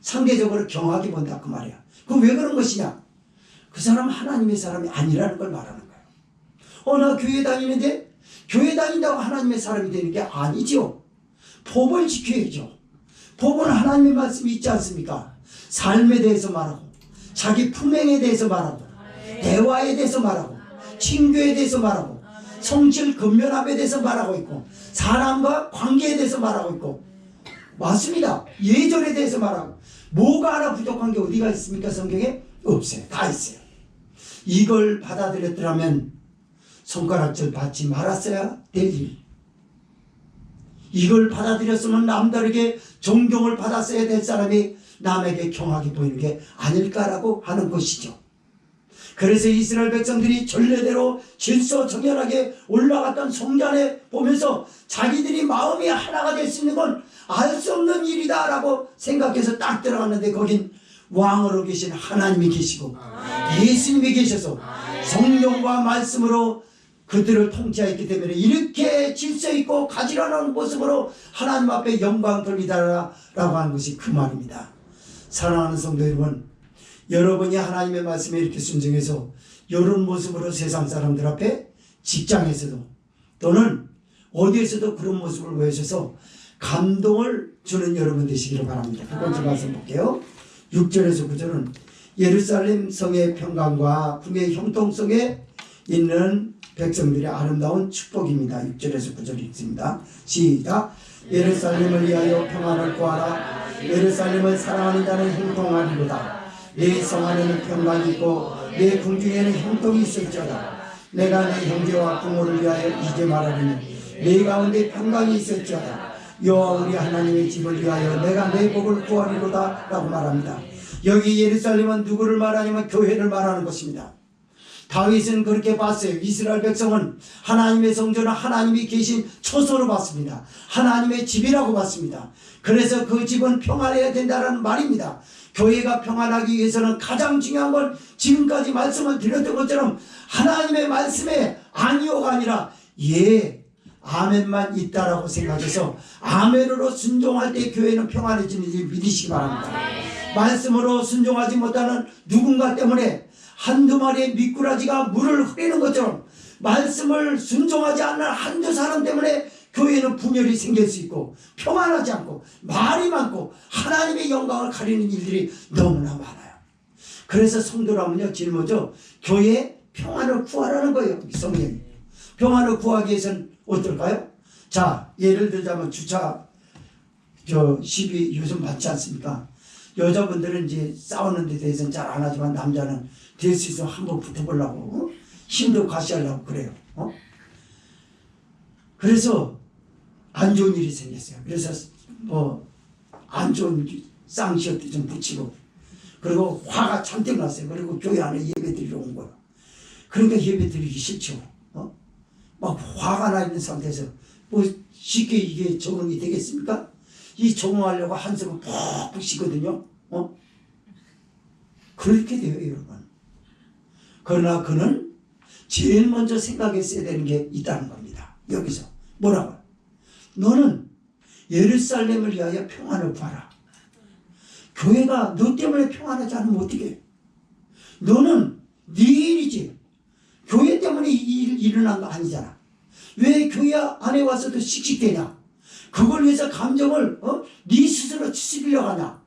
상대적으로 경하게 본다 그 말이야. 그럼 왜 그런 것이냐? 그 사람 하나님의 사람이 아니라는 걸 말하는 거예요. 나 교회 다니는데 교회 다닌다고 하나님의 사람이 되는 게 아니죠. 법을 지켜야죠. 법은 하나님의 말씀이 있지 않습니까? 삶에 대해서 말하고 자기 품행에 대해서 말하고 대화에 대해서 말하고 친교에 대해서 말하고 성질 근면함에 대해서 말하고 있고 사람과 관계에 대해서 말하고 있고 맞습니다. 예절에 대해서 말하고 뭐가 하나 부족한 게 어디가 있습니까? 성경에 없어요. 다 있어요. 이걸 받아들였더라면 손가락질 받지 말았어야 될 일. 이걸 받아들였으면 남들에게 존경을 받았어야 될 사람이 남에게 경하게 보이는 게 아닐까라고 하는 것이죠. 그래서 이스라엘 백성들이 전례대로 질서정연하게 올라갔던 성전에 보면서 자기들이 마음이 하나가 될 수 있는 건 알 수 없는 일이다 라고 생각해서 딱 들어갔는데 거긴 왕으로 계신 하나님이 계시고 예수님이 계셔서 성령과 말씀으로 그들을 통치하였기 때문에 이렇게 질서 있고 가지런한 모습으로 하나님 앞에 영광 돌리다라고 하는 것이 그 말입니다. 사랑하는 성도 여러분, 여러분이 하나님의 말씀에 이렇게 순종해서 이런 모습으로 세상 사람들 앞에 직장에서도 또는 어디에서도 그런 모습을 보여줘서 감동을 주는 여러분 되시기를 바랍니다. 두 번째 말씀 볼게요. 6절에서 9절은 예루살렘 성의 평강과 궁의 형통성에 있는 백성들의 아름다운 축복입니다. 6절에서 9절 읽습니다. 시작. 예루살렘을 위하여 평안을 구하라. 예루살렘을 사랑하는 자는 형통하리로다. 내 성 안에는 평강이 있고 내 궁중에는 형통이 있을지어다. 내가 내 형제와 부모를 위하여 이제 말하리니 내 가운데 평강이 있을지어다. 여호와 우리 하나님의 집을 위하여 내가 내 복을 구하리로다 라고 말합니다. 여기 예루살렘은 누구를 말하냐면 교회를 말하는 것입니다. 다윗은 그렇게 봤어요. 이스라엘 백성은 하나님의 성전을 하나님이 계신 처소로 봤습니다. 하나님의 집이라고 봤습니다. 그래서 그 집은 평안해야 된다는 말입니다. 교회가 평안하기 위해서는 가장 중요한 건 지금까지 말씀을 드렸던 것처럼 하나님의 말씀에 아니오가 아니라 예, 아멘만 있다라고 생각해서 아멘으로 순종할 때 교회는 평안해지는지 믿으시기 바랍니다. 말씀으로 순종하지 못하는 누군가 때문에 한두 마리의 미꾸라지가 물을 흐리는 것처럼 말씀을 순종하지 않는 한두 사람 때문에 교회는 분열이 생길 수 있고 평안하지 않고 말이 많고 하나님의 영광을 가리는 일들이 너무나 많아요. 그래서 성도라면요 제일 먼저 교회에 평안을 구하라는 거예요. 성령이 평안을 구하기 위해서는 어떨까요? 자, 예를 들자면 주차 시비 요즘 많지 않습니까? 여자분들은 이제 싸우는 데 대해서는 잘 안 하지만 남자는 될 수 있으면 한번 붙어보려고 힘도 과시하려고 그래요. 그래서 안 좋은 일이 생겼어요. 그래서 안 좋은 쌍시옷도 좀 붙이고 그리고 화가 잔뜩 났어요. 그리고 교회 안에 예배 드리러 온 거예요. 그러니까 예배 드리기 싫죠. 막 화가 나 있는 상태에서 쉽게 이게 적응이 되겠습니까? 이 적응하려고 한숨을 푹푹 쉬거든요. 그렇게 돼요, 여러분. 그러나 그는 제일 먼저 생각했어야 되는 게 있다는 겁니다. 여기서 뭐라고? 너는 예루살렘을 위하여 평안을 구하라. 교회가 너 때문에 평안하지 않으면 어떻게? 너는 네 일이지. 교회 때문에 이 일 일어난 거 아니잖아. 왜 교회 안에 와서도 씩씩대냐? 그걸 위해서 감정을 네 스스로 추스리려고 하냐?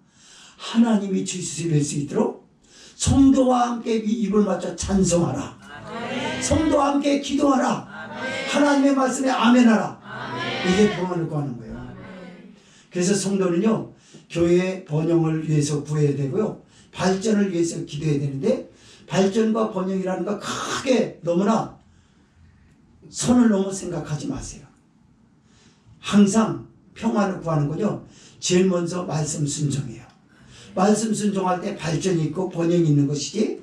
하나님이 추스릴 수 있도록 성도와 함께 입을 맞춰 찬송하라. 성도와 함께 기도하라. 하나님의 말씀에 아멘하라. 이게 평안을 구하는 거예요. 그래서 성도는요, 교회의 번영을 위해서 구해야 되고요, 발전을 위해서 기도해야 되는데, 발전과 번영이라는 거 크게 너무나 선을 넘어 생각하지 마세요. 항상 평안을 구하는 거요, 제일 먼저 말씀 순종이에요. 말씀 순종할 때 발전이 있고 번영이 있는 것이지,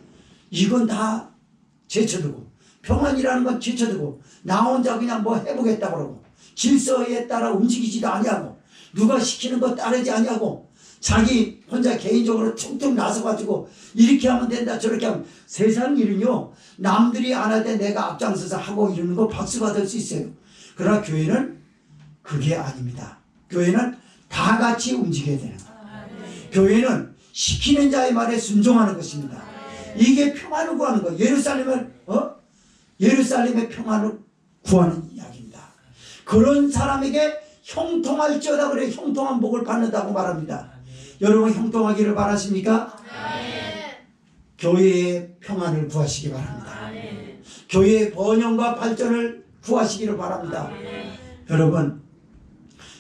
이건 다 제쳐두고, 평안이라는 건 제쳐두고 나 혼자 그냥 뭐 해보겠다 그러고 질서에 따라 움직이지도 아니하고 누가 시키는 거 따르지 아니하고 자기 혼자 개인적으로 툭툭 나서가지고 이렇게 하면 된다 저렇게 하면, 세상 일은요 남들이 안 할 때 내가 앞장서서 하고 이러는 거 박수 받을 수 있어요. 그러나 교회는 그게 아닙니다. 교회는 다 같이 움직여야 되는 거예요. 교회는 시키는 자의 말에 순종하는 것입니다. 이게 평안을 구하는 거예요. 예루살렘의 평안을 구하는 이야기입니다. 그런 사람에게 형통할지어다 그래. 형통한 복을 받는다고 말합니다. 여러분 형통하기를 바라십니까? 교회의 평안을 구하시기 바랍니다. 교회의 번영과 발전을 구하시기를 바랍니다. 여러분,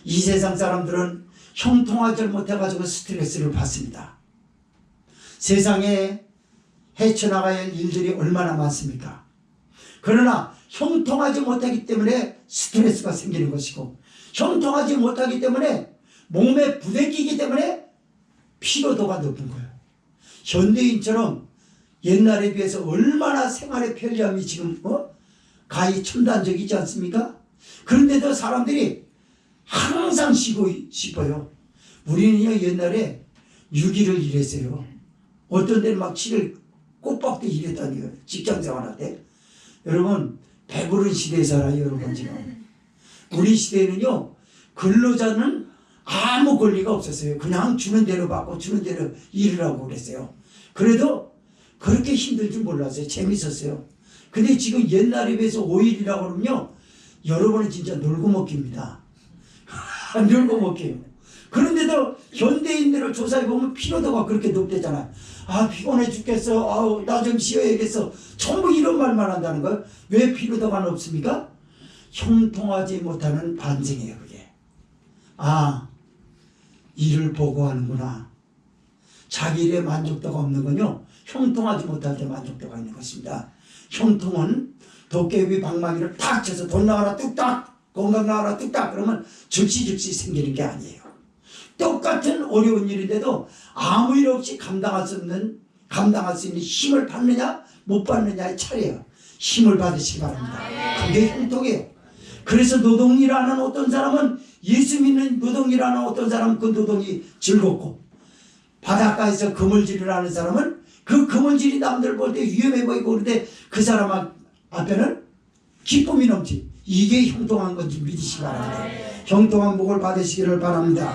이 세상 사람들은 형통하지 못해가지고 스트레스를 받습니다. 세상에 헤쳐나가야 할 일들이 얼마나 많습니까? 그러나 형통하지 못하기 때문에 스트레스가 생기는 것이고, 형통하지 못하기 때문에 몸에 부대끼기 때문에 피로도가 높은 거예요. 현대인처럼 옛날에 비해서 얼마나 생활의 편리함이 지금 가히 첨단적이지 않습니까? 그런데도 사람들이 항상 쉬고 싶어요. 우리는요 옛날에 6일을 일했어요. 어떤 데는 막 7일 꼬박도 일했다니요. 직장생활할 때. 여러분 배부른 시대에 살아요. 여러분 지금 우리 시대에는요 근로자는 아무 권리가 없었어요. 그냥 주는 대로 받고 주는 대로 일을 하고 그랬어요. 그래도 그렇게 힘들 줄 몰랐어요. 재밌었어요. 근데 지금 옛날에 비해서 5일이라고 그러면요 여러분은 진짜 놀고 먹기입니다. 놀고 먹기예요. 그런데도 현대인들을 조사해보면 피로도가 그렇게 높대잖아요. 아 피곤해 죽겠어. 아우 나 좀 쉬어야겠어. 전부 이런 말만 한다는 거예요. 왜 피로도가 높습니까? 형통하지 못하는 반증이에요. 그게. 아 일을 보고 하는구나. 자기 일에 만족도가 없는 건요 형통하지 못할 때 만족도가 있는 것입니다. 형통은 도깨비 방망이를 탁 쳐서 돈 나와라 뚝딱 건강 나와라 뚝딱 그러면 즉시 생기는 게 아니에요. 똑같은 어려운 일인데도 아무 일 없이 감당할 수 있는 힘을 받느냐 못 받느냐의 차례예요. 힘을 받으시기 바랍니다. 그게 형통이에요. 그래서 노동이라는 어떤 사람은 예수 믿는 노동이라는 어떤 사람은 그 노동이 즐겁고, 바닷가에서 그물질을 하는 사람은 그 그물질이 남들 볼 때 위험해 보이고 그런데 그 사람 앞에는 기쁨이 넘치. 이게 형통한 건지 믿으시기 바랍니다. 형통한 복을 받으시기를 바랍니다.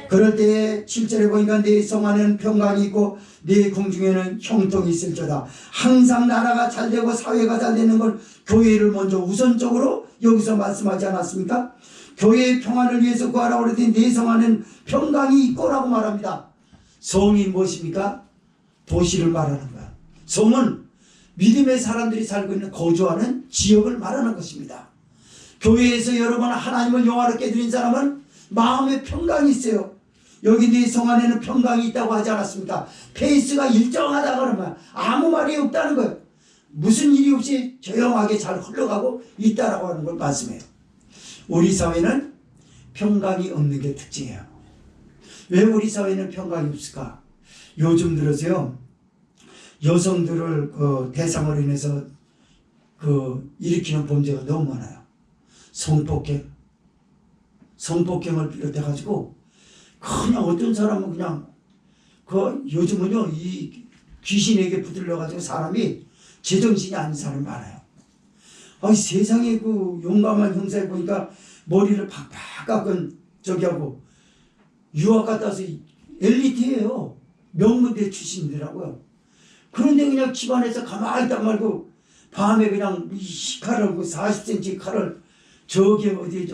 그럴 때에 7절에 보니까 내 성 안에는 평강이 있고 내 궁중에는 형통이 있을지어다. 항상 나라가 잘되고 사회가 잘되는 걸 교회를 먼저 우선적으로 여기서 말씀하지 않았습니까? 교회의 평안을 위해서 구하라고 그랬더니 내 성 안에는 평강이 있고라고 말합니다. 성이 무엇입니까? 도시를 말하는 거야. 성은 믿음의 사람들이 살고 있는 거주하는 지역을 말하는 것입니다. 교회에서 여러분 하나님을 영화롭게 드린 사람은 마음에 평강이 있어요. 여기 네 성 안에는 평강이 있다고 하지 않았습니까? 페이스가 일정하다 그러면 아무 말이 없다는 거예요. 무슨 일이 없이 조용하게 잘 흘러가고 있다라고 하는 걸 말씀해요. 우리 사회는 평강이 없는 게 특징이에요. 왜 우리 사회는 평강이 없을까? 요즘 들어서요, 여성들을 대상으로 인해서 일으키는 범죄가 너무 많아요. 성폭행을 비롯해가지고 그냥 어떤 사람은 그냥 요즘은요 이 귀신에게 붙들려가지고 사람이 제정신이 아닌 사람이 많아요. 아니 세상에 그 용감한 형사에 보니까 머리를 팍팍 깎은 저기하고 유학 갔다 와서 엘리트예요. 명문대 출신이더라고요. 그런데 그냥 집안에서 가만히 있단 말고 밤에 그냥 칼을 40cm 칼을 저기 어디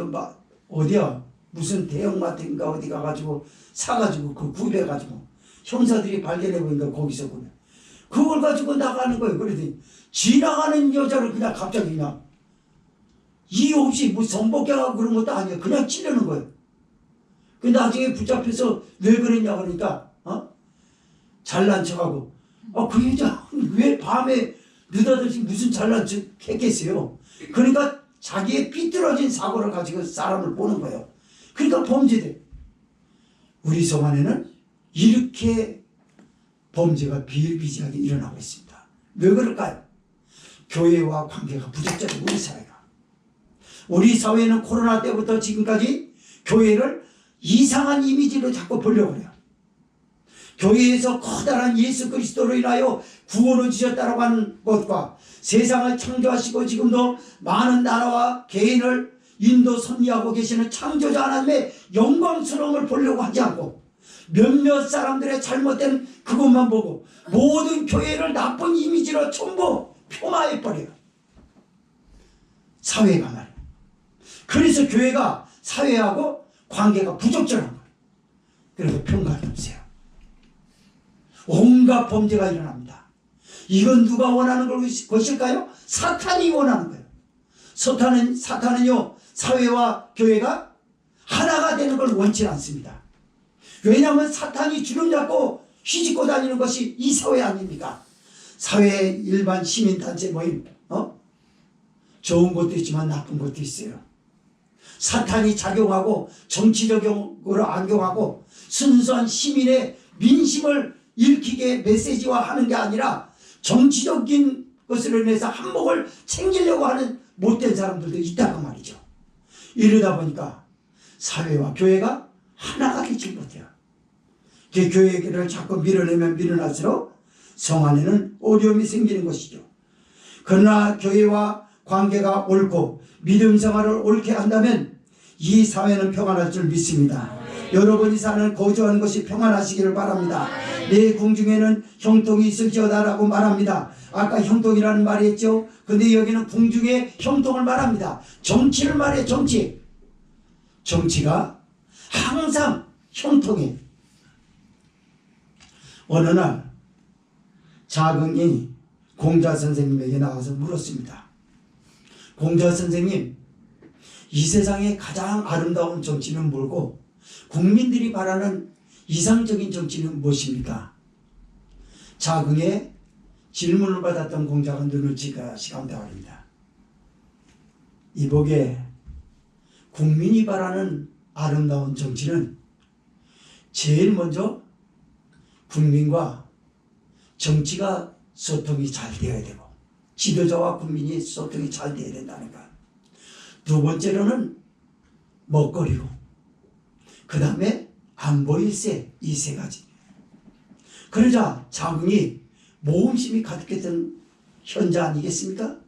어디야 무슨 대형마트인가 어디 가가지고 사가지고 구입해가지고 형사들이 발견해 보니까 거기서 그걸 가지고 나가는 거예요. 그러더니 지나가는 여자를 그냥 갑자기 그냥 이유 없이 뭐 성폭행하고 그런 것도 아니에요. 그냥 찌르는 거예요. 그 나중에 붙잡혀서 왜 그랬냐 그러니까 잘난 척하고 그 여자 왜 밤에 느닷없이 무슨 잘난 척 했겠어요. 그러니까 자기의 삐뚤어진 사고를 가지고 사람을 보는 거예요. 그러니까 범죄돼. 우리 성 안에는 이렇게 범죄가 비일비재하게 일어나고 있습니다. 왜 그럴까요? 교회와 관계가 부족해요. 우리 사회가. 우리 사회는 코로나 때부터 지금까지 교회를 이상한 이미지로 자꾸 보려고 해요. 교회에서 커다란 예수 그리스도로 인하여 구원을 주셨다고 하는 것과 세상을 창조하시고 지금도 많은 나라와 개인을 인도 섭리하고 계시는 창조자 하나님의 영광스러움을 보려고 하지 않고 몇몇 사람들의 잘못된 그것만 보고 모든 교회를 나쁜 이미지로 전부 폄하해버려요. 사회가 말이에요. 그래서 교회가 사회하고 관계가 부적절한 거예요. 그래서 평강이 없어요. 온갖 범죄가 일어납니다. 이건 누가 원하는 것일까요? 사탄이 원하는 거예요. 사탄은요 사회와 교회가 하나가 되는 걸 원치 않습니다. 왜냐하면 사탄이 주름 잡고 휘짓고 다니는 것이 이 사회 아닙니까? 사회 일반 시민단체 모임 좋은 것도 있지만 나쁜 것도 있어요. 사탄이 작용하고 정치적으로 악용하고 순수한 시민의 민심을 일으키게 메시지화하는 게 아니라 정치적인 것으로 인해서 한몫을 챙기려고 하는 못된 사람들도 있다고 말이죠. 이러다 보니까 사회와 교회가 하나가 되지 못해요. 교회를 자꾸 밀어내면 밀어날수록 성 안에는 어려움이 생기는 것이죠. 그러나 교회와 관계가 옳고 믿음 생활을 옳게 한다면 이 사회는 평안할 줄 믿습니다. 여러분이 사는 거주하는 것이 평안하시기를 바랍니다. 내 궁중에는 형통이 있을지어다라고 말합니다. 아까 형통이라는 말이 했죠. 근데 여기는 궁중에 형통을 말합니다. 정치를 말해. 정치가 항상 형통해. 어느 날 자긍이 공자 선생님에게 나와서 물었습니다. 공자 선생님, 이 세상에 가장 아름다운 정치는 뭘고 국민들이 바라는 이상적인 정치는 무엇입니까? 자긍의 질문을 받았던 공자가 눈을 시감대합니다. 이보게 국민이 바라는 아름다운 정치는 제일 먼저 국민과 정치가 소통이 잘 되어야 되고 지도자와 국민이 소통이 잘 되어야 된다는 것. 두 번째로는 먹거리고 그 다음에 안보일세, 이 세 가지. 그러자 자긍이 모험심이 가득했던 현자 아니겠습니까?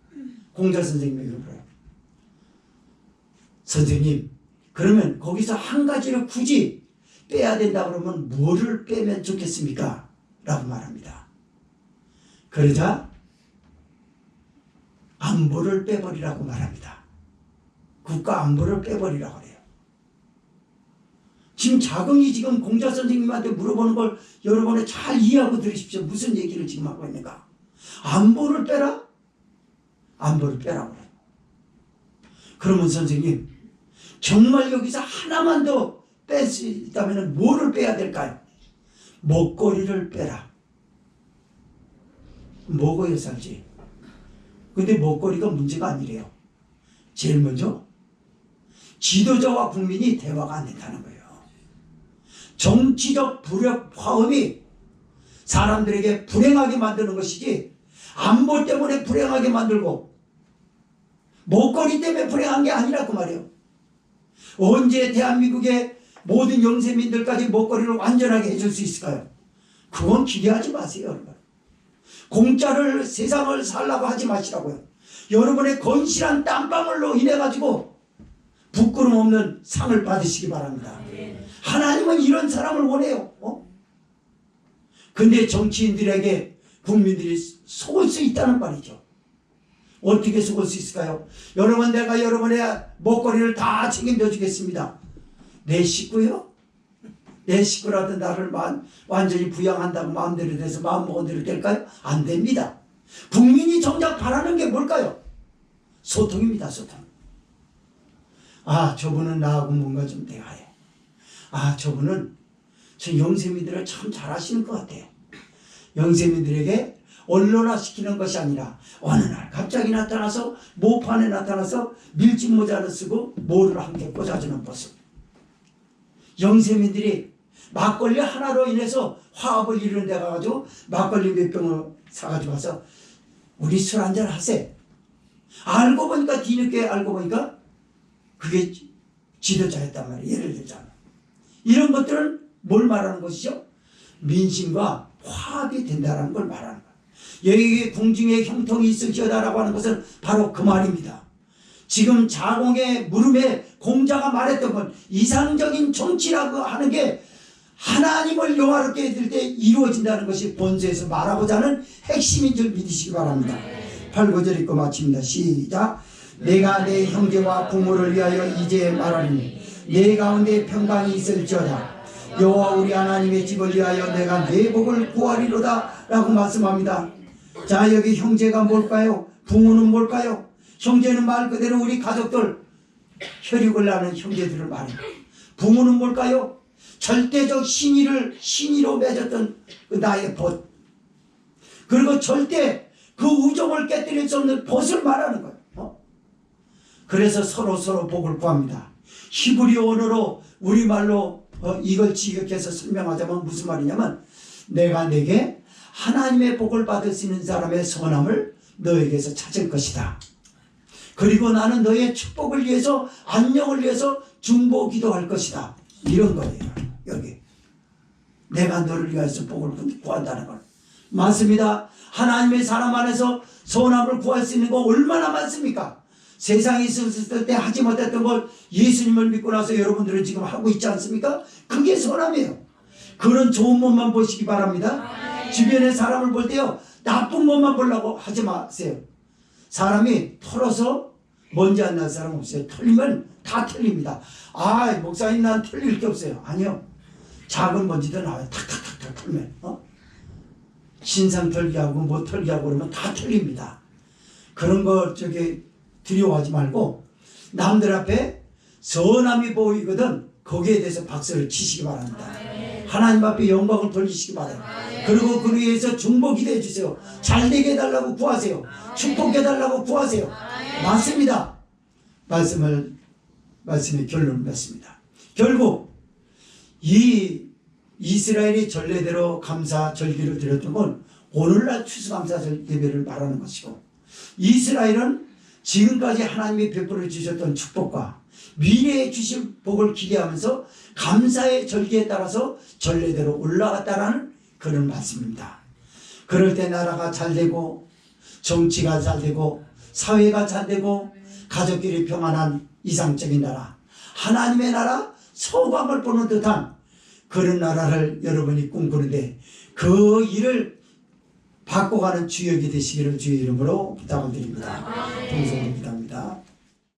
공자 선생님이 그래요. 선생님, 그러면 거기서 한 가지를 굳이 빼야 된다 그러면 뭐를 빼면 좋겠습니까? 라고 말합니다. 그러자 안보를 빼버리라고 말합니다. 국가 안보를 빼버리라고 그래요. 지금 자긍이 지금 공자 선생님한테 물어보는 걸 여러분이 잘 이해하고 들으십시오. 무슨 얘기를 지금 하고 있는가? 안보를 빼라? 안보를 빼라고 그래요. 그러면 선생님, 정말 여기서 하나만 더 뺄 수 있다면 뭐를 빼야 될까요? 먹거리를 빼라. 먹어야 살지. 근데 먹거리가 문제가 아니래요. 제일 먼저 지도자와 국민이 대화가 안 된다는 거예요. 정치적 화음이 사람들에게 불행하게 만드는 것이지, 안보 때문에 불행하게 만들고 먹거리 때문에 불행한 게 아니라고 말이에요. 언제 대한민국의 모든 영세민들까지 먹거리를 완전하게 해줄 수 있을까요? 그건 기대하지 마세요, 여러분. 공짜를 세상을 살라고 하지 마시라고요. 여러분의 건실한 땀방울로 인해 가지고 부끄럼 없는 상을 받으시기 바랍니다. 하나님은 이런 사람을 원해요. 근데 정치인들에게 국민들이 속을 수 있다는 말이죠. 어떻게 속을 수 있을까요? 여러분, 내가 여러분의 먹거리를 다 책임져 주겠습니다. 내 식구요? 내 식구라도 나를 완전히 부양한다고 마음대로 돼서 마음먹은 대로 될까요? 안 됩니다. 국민이 정작 바라는 게 뭘까요? 소통입니다. 소통. 아, 저분은 나하고 뭔가 좀 대화해. 아, 저분은 저 영세민들을 참 잘하시는 것 같아요. 영세민들에게 언론화시키는 것이 아니라 어느 날 갑자기 나타나서 모판에 나타나서 밀짚 모자를 쓰고 모를 함께 꽂아주는 모습. 영세민들이 막걸리 하나로 인해서 화합을 이루는 데 가가지고 막걸리 몇 병을 사가지고 와서 우리 술 한잔 하세요. 알고 보니까, 뒤늦게 알고 보니까 그게 지도자였단 말이에요. 예를 들자면 이런 것들은 뭘 말하는 것이죠? 민심과 화합이 된다는 걸 말하는 거예요. 여기 궁중에 형통이 있을지어다라고 하는 것은 바로 그 말입니다. 지금 자공의 물음에 공자가 말했던 건 이상적인 정치라고 하는 게 하나님을 영화롭게 해줄 때 이루어진다는 것이 본서에서 말하고자 하는 핵심인 줄 믿으시기 바랍니다. 8, 9절 읽고 마칩니다. 시작. 내가 내 형제와 부모를 위하여 이제 말하리니 내 가운데 평강이 있을지어다. 여호와 우리 하나님의 집을 위하여 내가 내 복을 구하리로다 라고 말씀합니다. 자, 여기 형제가 뭘까요? 부모는 뭘까요? 형제는 말 그대로 우리 가족들, 혈육을 나눈 형제들을 말해요. 부모는 뭘까요? 절대적 신의로 맺었던 그 나의 벗, 그리고 절대 그 우정을 깨뜨릴 수 없는 벗을 말하는 거예요. 그래서 서로 복을 구합니다. 히브리어 언어로 우리말로 이걸 직역해서 설명하자면 무슨 말이냐면, 내가 내게 하나님의 복을 받을 수 있는 사람의 선함을 너에게서 찾을 것이다. 그리고 나는 너의 축복을 위해서, 안녕을 위해서 중보 기도할 것이다. 이런 거예요. 여기 내가 너를 위해서 복을 구한다는 걸. 많습니다. 하나님의 사람 안에서 선함을 구할 수 있는 거 얼마나 많습니까? 세상에 있었을 때 하지 못했던 걸 예수님을 믿고 나서 여러분들은 지금 하고 있지 않습니까? 그게 선함이에요. 그런 좋은 몸만 보시기 바랍니다. 주변의 사람을 볼 때요, 나쁜 몸만 보려고 하지 마세요. 사람이 털어서 먼지 안 날 사람 없어요. 털리면 다 틀립니다. 아, 목사님 난 틀릴 게 없어요. 아니요. 작은 먼지도 나와요. 탁탁탁탁 털면. 신상 털기하고 뭐 털기하고 그러면 다 틀립니다. 그런 거 두려워하지 말고 남들 앞에 선함이 보이거든 거기에 대해서 박수를 치시기 바랍니다. 하나님 앞에 영광을 돌리시기 바랍니다. 그리고 그 위해서 중보 기도해 주세요. 잘되게 해달라고 구하세요. 축복해달라고 구하세요. 맞습니다. 말씀의 결론을 맺습니다. 결국 이 이스라엘이 전례대로 감사 절기를 드렸던 건 오늘날 추수감사 예배를 말하는 것이고, 이스라엘은 지금까지 하나님이 베풀어 주셨던 축복과 미래에 주실 복을 기대하면서 감사의 절기에 따라서 전례대로 올라갔다라는 그런 말씀입니다. 그럴 때 나라가 잘되고 정치가 잘되고 사회가 잘되고 가족끼리 평안한 이상적인 나라, 하나님의 나라, 소망을 보는 듯한 그런 나라를 여러분이 꿈꾸는데 그 일을 바꿔가는 주역이 되시기를 주의 이름으로 부탁을 드립니다. 동성으로 기도합니다.